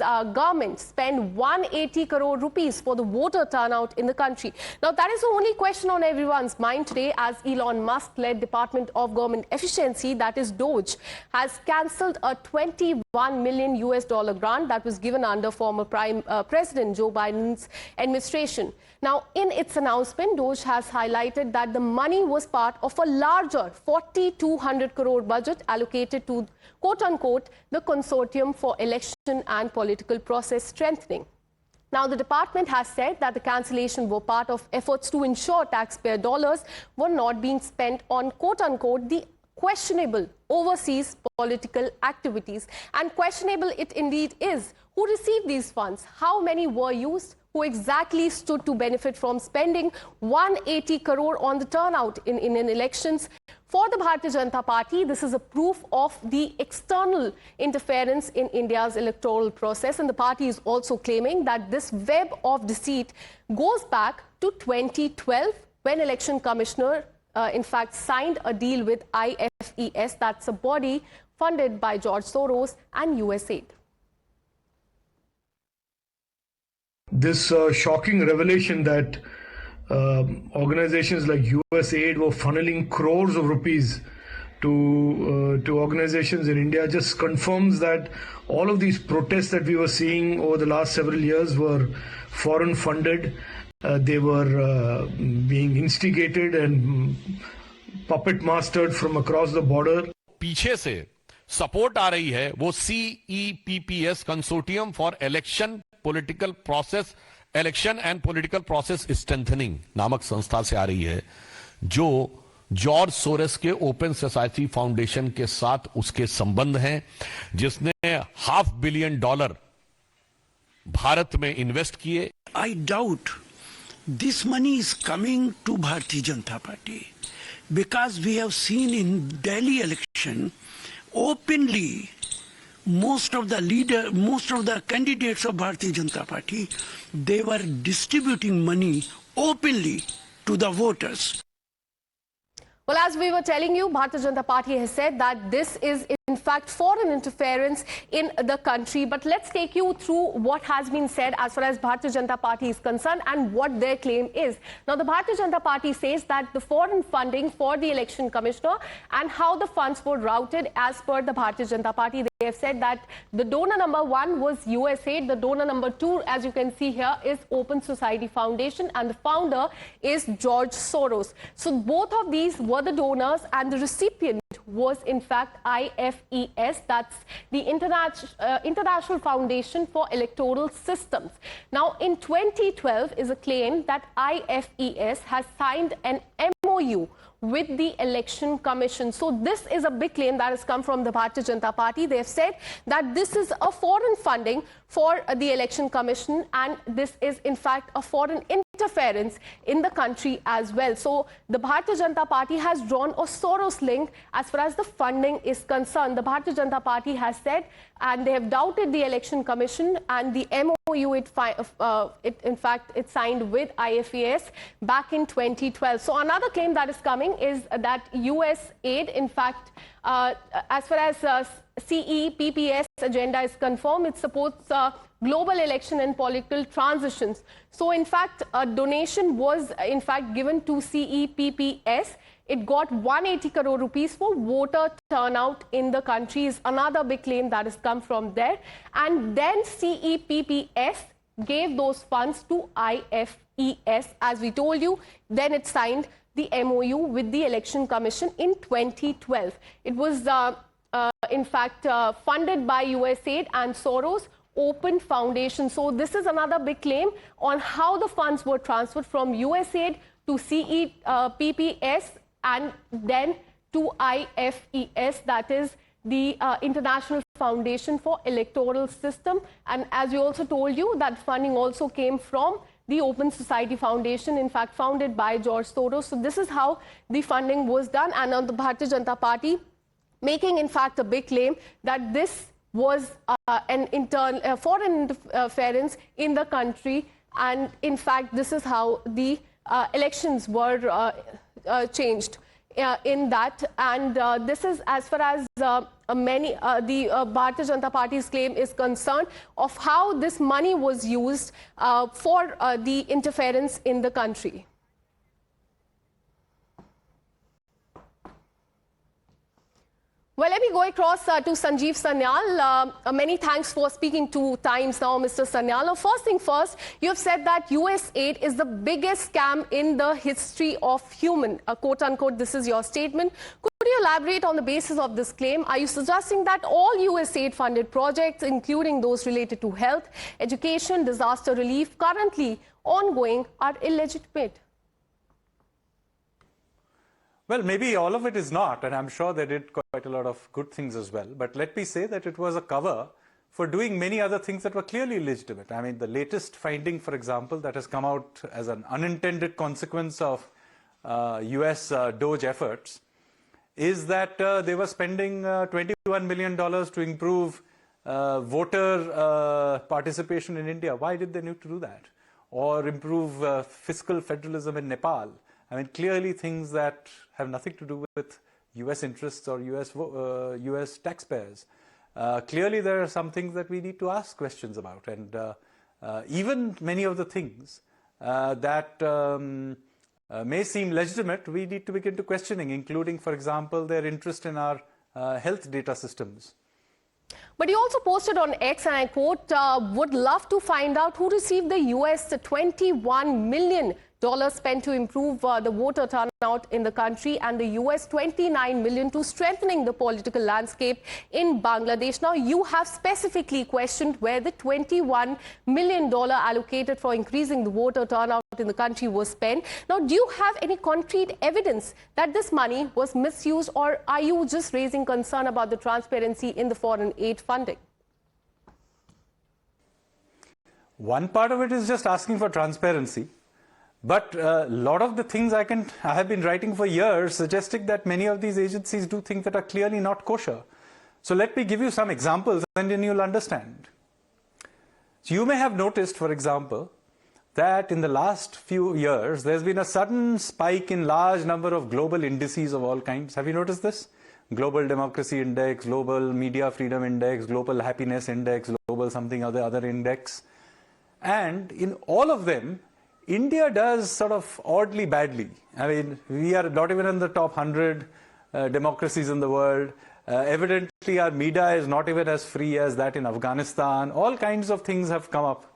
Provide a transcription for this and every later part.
government spend 180 crore rupees for the voter turnout in the country? Now, that is the only question on everyone's mind today, as Elon Musk-led Department of Government Efficiency, that is DOGE, has cancelled a $21 million grant that was given under former President Joe Biden's administration. Now, in its announcement, DOGE has highlighted that the money was part of a larger 4,200 crore budget allocated to, quote-unquote, the Consortium for Election and Political Process Strengthening. Now, the department has said that the cancellation were part of efforts to ensure taxpayer dollars were not being spent on, quote-unquote, the questionable overseas political activities. And questionable it indeed is. Who received these funds? How many were used? Who exactly stood to benefit from spending 180 crore on the turnout in elections? For the Bharatiya Janata Party, this is a proof of the external interference in India's electoral process, and the party is also claiming that this web of deceit goes back to 2012, when Election Commissioner in fact signed a deal with IFES, that's a body funded by George Soros and USAID. This shocking revelation that organizations like USAID were funneling crores of rupees to organizations in India just confirms that all of these protests that we were seeing over the last several years were foreign funded. They were being instigated and puppet mastered from across the border. पीछे से support आ रही है वो CEPPS consortium for election and political process strengthening नामक संस्था से आ रही है, जो जॉर्ज सोरेस के ओपन सोसाइटी फाउंडेशन के साथ उसके संबंध हैं, जिसने $500 बिलियन भारत में इन्वेस्ट किए. I doubt this money is coming to Bharatiya Janata Party, because we have seen in Delhi election openly most of the candidates of Bharatiya Janata Party, they were distributing money openly to the voters. Well, as we were telling you, Bharatiya Janata Party has said that this is in fact foreign interference in the country. But let's take you through what has been said as far as Bharatiya Janata Party is concerned and what their claim is. Now, the Bharatiya Janata Party says that the foreign funding for the election commissioner and how the funds were routed as per the Bharatiya Janata Party. They have said that the donor number 1 was USAID, the donor number 2, as you can see here, is Open Society Foundation, and the founder is George Soros. So both of these were the donors, and the recipient was in fact IFES, that's the International Foundation for Electoral Systems. Now, in 2012 is a claim that IFES has signed an MOU with the Election Commission. So this is a big claim that has come from the Bharatiya Janata Party. They have said that this is a foreign funding for the Election Commission, and this is in fact a foreign interference in the country as well. So the Bharatiya Janata Party has drawn a Soros link as far as the funding is concerned. The Bharatiya Janata Party has said, and they have doubted the Election Commission and the MOU it signed with IFES back in 2012. So another claim that is coming is that USAID, in fact, as far as CEPPS agenda is confirmed, it supports global election and political transitions. So in fact, a donation was in fact given to CEPPS. It got 180 crore rupees for voter turnout in the country, is another big claim that has come from there. And then CEPPS gave those funds to IFES, as we told you. Then it signed the MOU with the Election Commission in 2012. It was in fact funded by USAID and Soros Open Foundation. So this is another big claim on how the funds were transferred from USAID to CEPPS and then to IFES, that is the International Foundation for Electoral System. And as we also told you, that funding also came from the Open Society Foundation, in fact founded by George Soros. So this is how the funding was done, and on the Bharatiya Janata Party making in fact a big claim that this was an foreign interference in the country, and in fact this is how the elections were changed. in that, and this is as far as the Bharatiya Janata Party's claim is concerned of how this money was used for the interference in the country. Well, let me go across to Sanjeev Sanyal. Many thanks for speaking to Times Now, Mr. Sanyal. First thing first, you have said that USAID is the biggest scam in the history of human, quote unquote. This is your statement. Could you elaborate on the basis of this claim? Are you suggesting that all USAID funded projects, including those related to health, education, disaster relief, currently ongoing, are illegitimate? Well, maybe all of it is not, and I'm sure they did quite a lot of good things as well. But let me say that it was a cover for doing many other things that were clearly illegitimate. I mean, the latest finding, for example, that has come out as an unintended consequence of US DOGE efforts is that they were spending $21 million to improve voter participation in India. Why did they need to do that? Or improve fiscal federalism in Nepal? I mean, clearly things that have nothing to do with US interests or US taxpayers. Clearly there are some things that we need to ask questions about, and even many of the things that may seem legitimate, we need to begin to questioning, including, for example, their interest in our health data systems. But he also posted on X, and I quote, would love to find out who received the US $21 million spent to improve the voter turnout in the country, and the US $29 million to strengthening the political landscape in Bangladesh. Now, you have specifically questioned where the $21 million allocated for increasing the voter turnout in the country was spent. Now, do you have any concrete evidence that this money was misused, or are you just raising concern about the transparency in the foreign aid funding? One part of it is just asking for transparency. But a lot of the things I have been writing for years suggesting that many of these agencies do things that are clearly not kosher. So let me give you some examples and then you'll understand. So you may have noticed, for example, that in the last few years there's been a sudden spike in large number of global indices of all kinds. Have you noticed this? Global Democracy Index, Global Media Freedom Index, Global Happiness Index, Global something other index. And in all of them, India does sort of oddly badly. I mean, we are not even in the top 100 democracies in the world. Evidently, our media is not even as free as that in Afghanistan. All kinds of things have come up.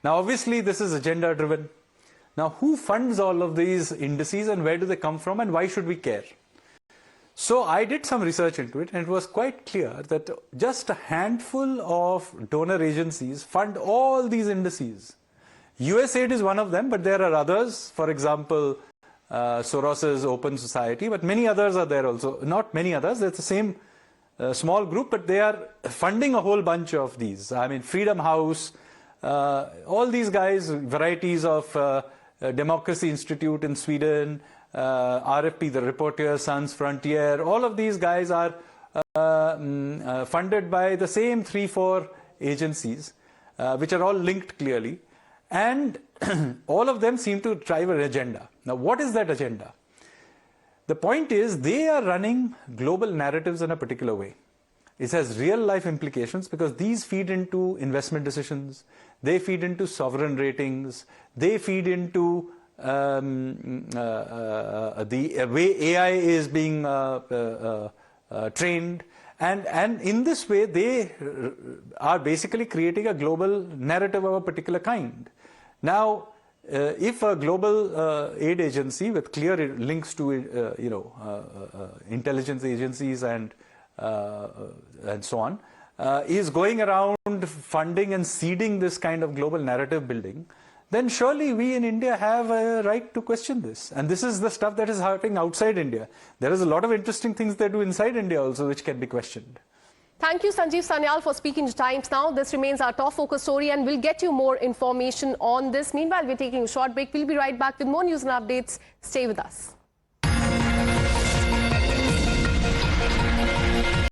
Now, obviously, this is agenda driven. Now, who funds all of these indices and where do they come from and why should we care? So I did some research into it, and it was quite clear that just a handful of donor agencies fund all these indices. USAID is one of them, but there are others. For example, Soros's Open Society, but many others are there also. Not many others, it's the same small group, but they are funding a whole bunch of these. I mean, Freedom House, all these guys, varieties of Democracy Institute in Sweden, RFP, the Reporters Sans Frontier, all of these guys are funded by the same 3-4 agencies, which are all linked clearly. And all of them seem to drive an agenda. Now, what is that agenda? The point is they are running global narratives in a particular way. It has real life implications because these feed into investment decisions, they feed into sovereign ratings, they feed into the way AI is being trained. And in this way, they are basically creating a global narrative of a particular kind. Now, if a global aid agency with clear links to, intelligence agencies and so on, is going around funding and seeding this kind of global narrative building, then surely we in India have a right to question this. And this is the stuff that is happening outside India. There is a lot of interesting things they do inside India also, which can be questioned. Thank you, Sanjeev Sanyal, for speaking to Times Now. This remains our top focus story, and we'll get you more information on this. Meanwhile, we're taking a short break. We'll be right back with more news and updates. Stay with us.